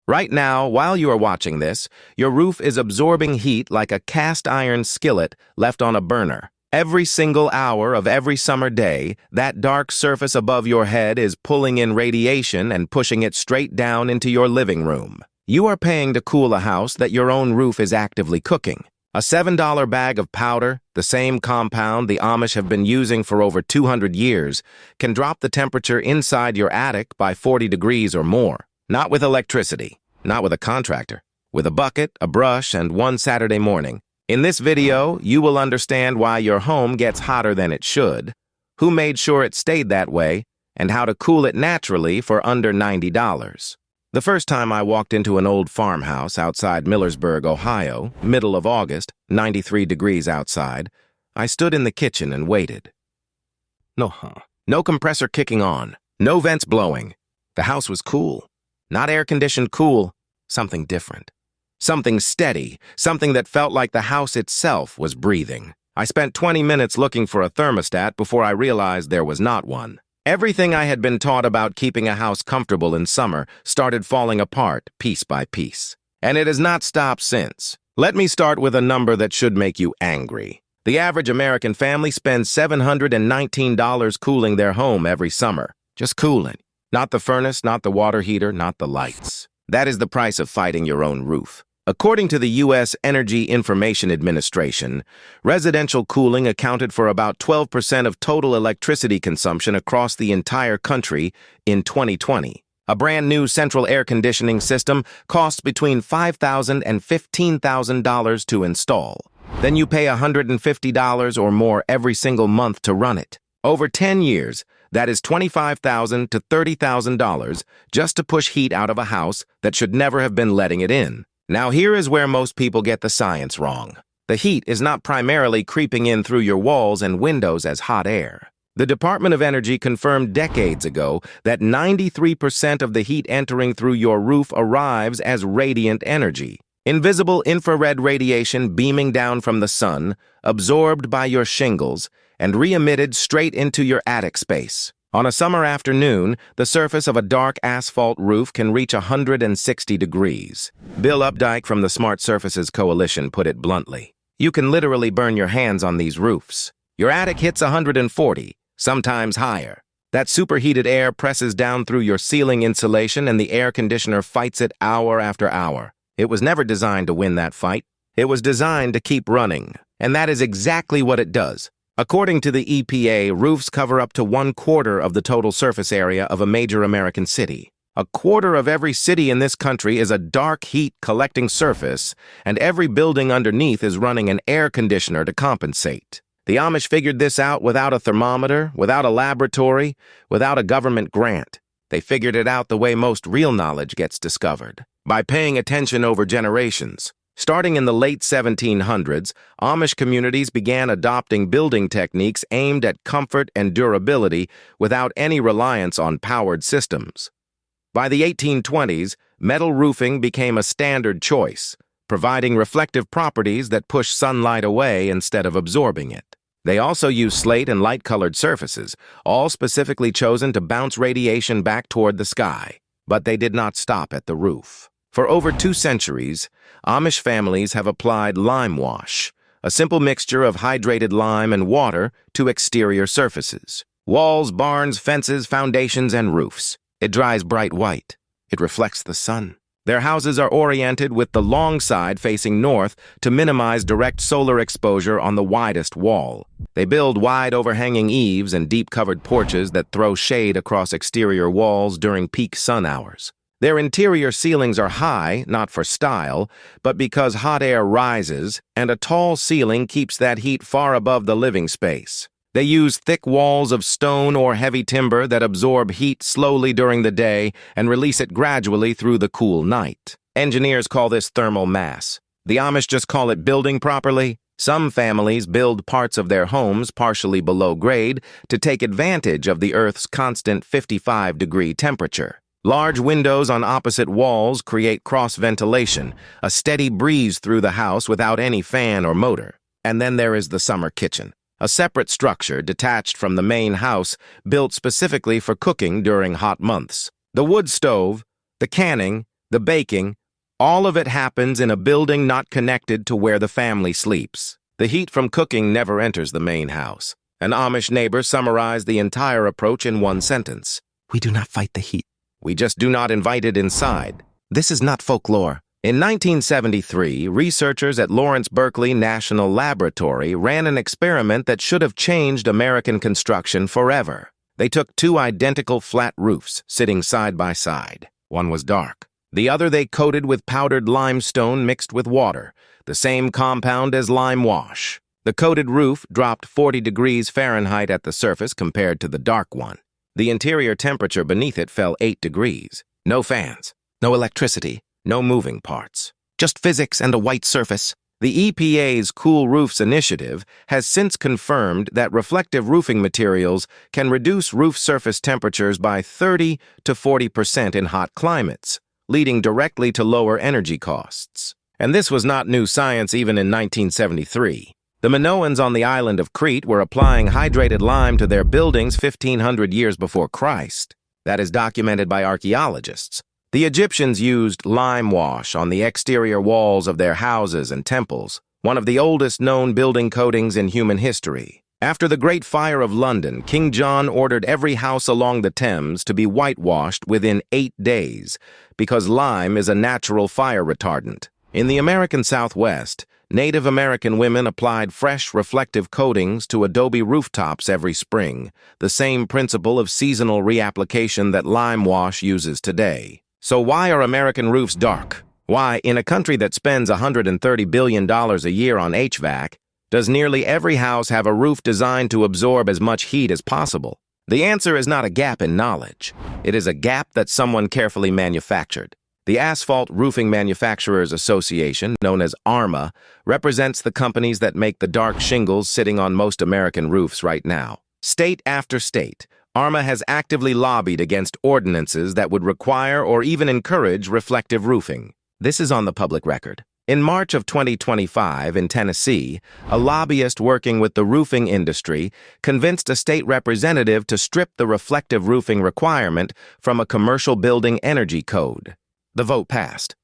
Right now, while you are watching this, your roof is absorbing heat like a cast iron skillet left on a burner. Every single hour of every summer day, that dark surface above your head is pulling in radiation and pushing it straight down into your living room. You are paying to cool a house that your own roof is actively cooking. A $7 bag of powder, the same compound the Amish have been using for over 200 years, can drop the temperature inside your attic by 40 degrees or more. Not with electricity, not with a contractor, with a bucket, a brush, and one Saturday morning. In this video, you will understand why your home gets hotter than it should, who made sure it stayed that way, and how to cool it naturally for under $90. The first time I walked into an old farmhouse outside Millersburg, Ohio, middle of August, 93 degrees outside, I stood in the kitchen and waited. No compressor kicking on, no vents blowing. The house was cool. Not air-conditioned cool, something different. Something steady, something that felt like the house itself was breathing. I spent 20 minutes looking for a thermostat before I realized there was not one. Everything I had been taught about keeping a house comfortable in summer started falling apart piece by piece. And it has not stopped since. Let me start with a number that should make you angry. The average American family spends $719 cooling their home every summer. Just cooling. Not the furnace, not the water heater, not the lights. That is the price of fighting your own roof. According to the U.S. Energy Information Administration, residential cooling accounted for about 12% of total electricity consumption across the entire country in 2020. A brand new central air conditioning system costs between $5,000 and $15,000 to install. Then you pay $150 or more every single month to run it. Over 10 years, that is $25,000 to $30,000 just to push heat out of a house that should never have been letting it in. Now here is where most people get the science wrong. The heat is not primarily creeping in through your walls and windows as hot air. The Department of Energy confirmed decades ago that 93% of the heat entering through your roof arrives as radiant energy. Invisible infrared radiation beaming down from the sun, absorbed by your shingles, and re-emitted straight into your attic space. On a summer afternoon, the surface of a dark asphalt roof can reach 160 degrees. Bill Updike from the Smart Surfaces Coalition put it bluntly. You can literally burn your hands on these roofs. Your attic hits 140, sometimes higher. That superheated air presses down through your ceiling insulation and the air conditioner fights it hour after hour. It was never designed to win that fight. It was designed to keep running. And that is exactly what it does. According to the EPA, roofs cover up to 1/4 of the total surface area of a major American city. 1/4 of every city in this country is a dark heat collecting surface, and every building underneath is running an air conditioner to compensate. The Amish figured this out without a thermometer, without a laboratory, without a government grant. They figured it out the way most real knowledge gets discovered, by paying attention over generations. Starting in the late 1700s, Amish communities began adopting building techniques aimed at comfort and durability without any reliance on powered systems. By the 1820s, metal roofing became a standard choice, providing reflective properties that push sunlight away instead of absorbing it. They also used slate and light-colored surfaces, all specifically chosen to bounce radiation back toward the sky. But they did not stop at the roof. For over 2 centuries, Amish families have applied lime wash, a simple mixture of hydrated lime and water, to exterior surfaces. Walls, barns, fences, foundations, and roofs. It dries bright white. It reflects the sun. Their houses are oriented with the long side facing north to minimize direct solar exposure on the widest wall. They build wide overhanging eaves and deep-covered porches that throw shade across exterior walls during peak sun hours. Their interior ceilings are high, not for style, but because hot air rises, and a tall ceiling keeps that heat far above the living space. They use thick walls of stone or heavy timber that absorb heat slowly during the day and release it gradually through the cool night. Engineers call this thermal mass. The Amish just call it building properly. Some families build parts of their homes partially below grade to take advantage of the Earth's constant 55-degree temperature. Large windows on opposite walls create cross-ventilation, a steady breeze through the house without any fan or motor. And then there is the summer kitchen, a separate structure detached from the main house built specifically for cooking during hot months. The wood stove, the canning, the baking, all of it happens in a building not connected to where the family sleeps. The heat from cooking never enters the main house. An Amish neighbor summarized the entire approach in one sentence. We do not fight the heat. We just do not invite it inside. This is not folklore. In 1973, researchers at Lawrence Berkeley National Laboratory ran an experiment that should have changed American construction forever. They took two identical flat roofs sitting side by side. One was dark. The other they coated with powdered limestone mixed with water, the same compound as lime wash. The coated roof dropped 40 degrees Fahrenheit at the surface compared to the dark one. The interior temperature beneath it fell 8 degrees. No fans, no electricity, no moving parts. Just physics and a white surface. The EPA's Cool Roofs initiative has since confirmed that reflective roofing materials can reduce roof surface temperatures by 30 to 40% in hot climates, leading directly to lower energy costs. And this was not new science even in 1973. The Minoans on the island of Crete were applying hydrated lime to their buildings 1,500 years before Christ. That is documented by archaeologists. The Egyptians used lime wash on the exterior walls of their houses and temples, one of the oldest known building coatings in human history. After the Great Fire of London, King John ordered every house along the Thames to be whitewashed within 8 days, because lime is a natural fire retardant. In the American Southwest, Native American women applied fresh reflective coatings to adobe rooftops every spring, the same principle of seasonal reapplication that lime wash uses today. So why are American roofs dark? Why, in a country that spends $130 billion a year on HVAC, does nearly every house have a roof designed to absorb as much heat as possible? The answer is not a gap in knowledge. It is a gap that someone carefully manufactured. The Asphalt Roofing Manufacturers Association, known as ARMA, represents the companies that make the dark shingles sitting on most American roofs right now. State after state, ARMA has actively lobbied against ordinances that would require or even encourage reflective roofing. This is on the public record. In March of 2025 in Tennessee, a lobbyist working with the roofing industry convinced a state representative to strip the reflective roofing requirement from a commercial building energy code. The vote passed.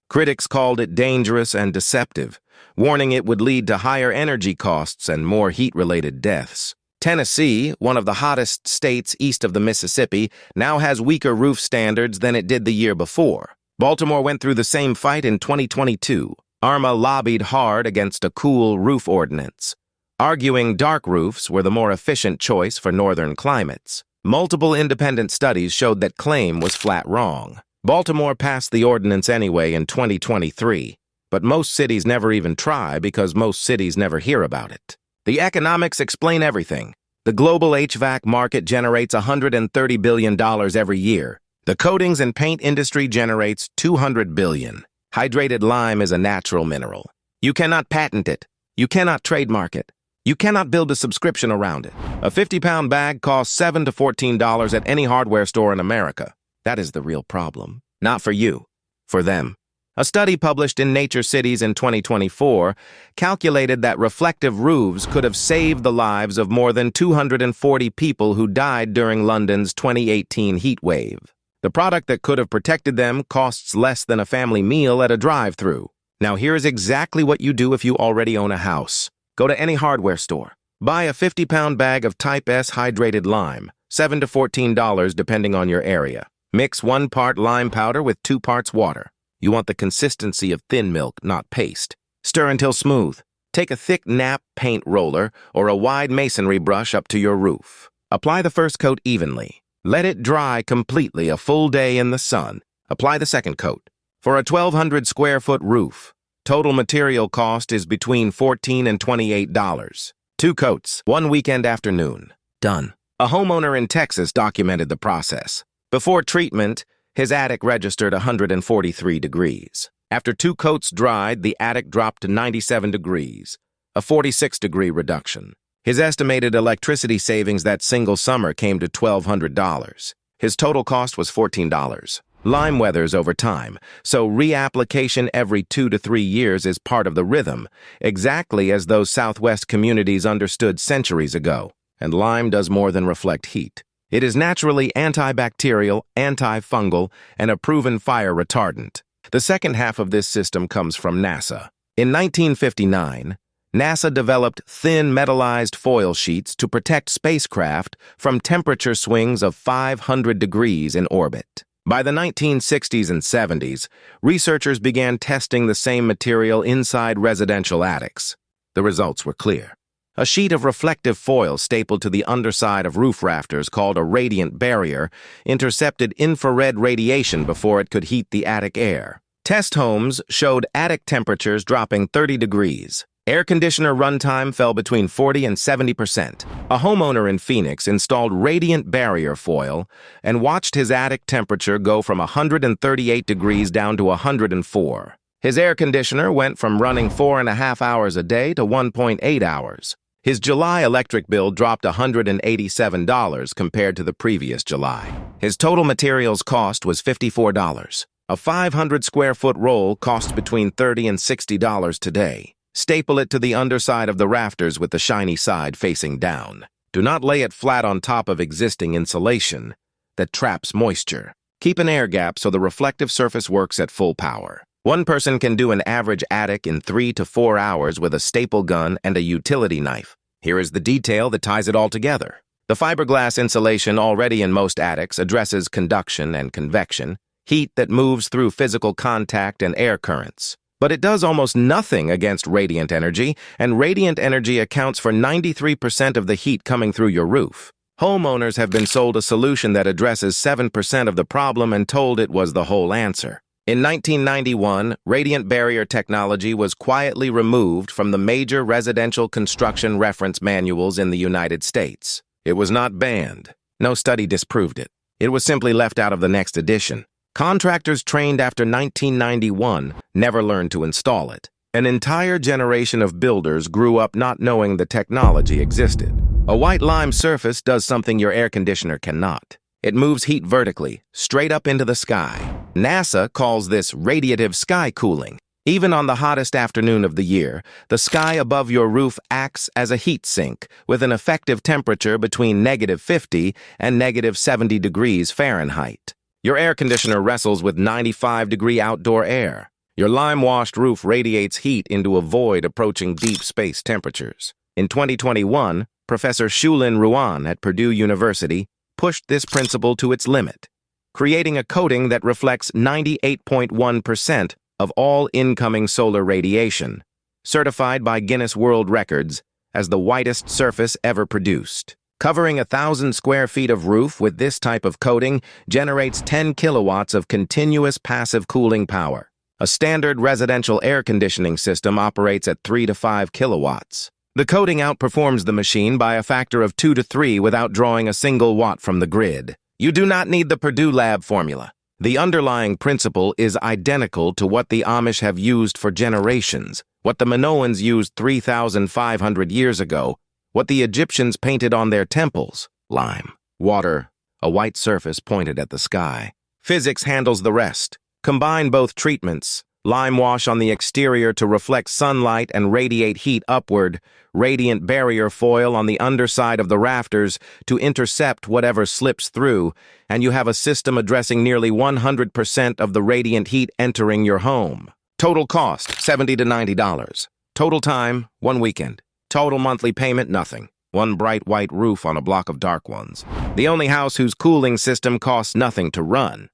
Critics called it dangerous and deceptive, warning it would lead to higher energy costs and more heat-related deaths. Tennessee, one of the hottest states east of the Mississippi, now has weaker roof standards than it did the year before. Baltimore went through the same fight in 2022. ARMA lobbied hard against a cool roof ordinance, arguing dark roofs were the more efficient choice for northern climates. Multiple independent studies showed that claim was flat wrong. Baltimore passed the ordinance anyway in 2023, but most cities never even try because most cities never hear about it. The economics explain everything. The global HVAC market generates $130 billion every year. The coatings and paint industry generates $200 billion. Hydrated lime is a natural mineral. You cannot patent it. You cannot trademark it. You cannot build a subscription around it. A 50-pound bag costs $7 to $14 at any hardware store in America. That is the real problem. Not for you, for them. A study published in Nature Cities in 2024 calculated that reflective roofs could have saved the lives of more than 240 people who died during London's 2018 heat wave. The product that could have protected them costs less than a family meal at a drive-thru. Now here's exactly what you do if you already own a house. Go to any hardware store. Buy a 50-pound bag of Type S hydrated lime, $7 to $14 depending on your area. Mix 1 part lime powder with 2 parts water. You want the consistency of thin milk, not paste. Stir until smooth. Take a thick nap paint roller or a wide masonry brush up to your roof. Apply the first coat evenly. Let it dry completely a full day in the sun. Apply the second coat. For a 1,200 square foot roof, total material cost is between $14 and $28. 2 coats, 1 weekend afternoon. Done. A homeowner in Texas documented the process. Before treatment, his attic registered 143 degrees. After 2 coats dried, the attic dropped to 97 degrees, a 46-degree reduction. His estimated electricity savings that single summer came to $1,200. His total cost was $14. Lime weathers over time, so reapplication every 2 to 3 years is part of the rhythm, exactly as those Southwest communities understood centuries ago. And lime does more than reflect heat. It is naturally antibacterial, antifungal, and a proven fire retardant. The second half of this system comes from NASA. In 1959, NASA developed thin metallized foil sheets to protect spacecraft from temperature swings of 500 degrees in orbit. By the 1960s and 70s, researchers began testing the same material inside residential attics. The results were clear. A sheet of reflective foil stapled to the underside of roof rafters called a radiant barrier intercepted infrared radiation before it could heat the attic air. Test homes showed attic temperatures dropping 30 degrees. Air conditioner runtime fell between 40 and 70%. A homeowner in Phoenix installed radiant barrier foil and watched his attic temperature go from 138 degrees down to 104. His air conditioner went from running 4.5 hours a day to 1.8 hours. His July electric bill dropped $187 compared to the previous July. His total materials cost was $54. A 500-square-foot roll costs between $30 and $60 today. Staple it to the underside of the rafters with the shiny side facing down. Do not lay it flat on top of existing insulation that traps moisture. Keep an air gap so the reflective surface works at full power. One person can do an average attic in 3 to 4 hours with a staple gun and a utility knife. Here is the detail that ties it all together. The fiberglass insulation already in most attics addresses conduction and convection, heat that moves through physical contact and air currents. But it does almost nothing against radiant energy, and radiant energy accounts for 93% of the heat coming through your roof. Homeowners have been sold a solution that addresses 7% of the problem and told it was the whole answer. In 1991, radiant barrier technology was quietly removed from the major residential construction reference manuals in the United States. It was not banned. No study disproved it. It was simply left out of the next edition. Contractors trained after 1991 never learned to install it. An entire generation of builders grew up not knowing the technology existed. A white lime surface does something your air conditioner cannot. It moves heat vertically, straight up into the sky. NASA calls this radiative sky cooling. Even on the hottest afternoon of the year, the sky above your roof acts as a heat sink with an effective temperature between -50 and -70 degrees Fahrenheit. Your air conditioner wrestles with 95-degree outdoor air. Your lime-washed roof radiates heat into a void approaching deep space temperatures. In 2021, Professor Shulin Ruan at Purdue University pushed this principle to its limit, creating a coating that reflects 98.1% of all incoming solar radiation, certified by Guinness World Records as the whitest surface ever produced. Covering 1,000 square feet of roof with this type of coating generates 10 kilowatts of continuous passive cooling power. A standard residential air conditioning system operates at 3 to 5 kilowatts. The coating outperforms the machine by a factor of 2 to 3 without drawing a single watt from the grid. You do not need the Purdue Lab formula. The underlying principle is identical to what the Amish have used for generations, what the Minoans used 3,500 years ago, what the Egyptians painted on their temples: lime, water, a white surface pointed at the sky. Physics handles the rest. Combine both treatments: lime wash on the exterior to reflect sunlight and radiate heat upward, radiant barrier foil on the underside of the rafters to intercept whatever slips through, and you have a system addressing nearly 100% of the radiant heat entering your home. Total cost, $70 to $90. Total time, 1 weekend. Total monthly payment, nothing. One bright white roof on a block of dark ones. The only house whose cooling system costs nothing to run.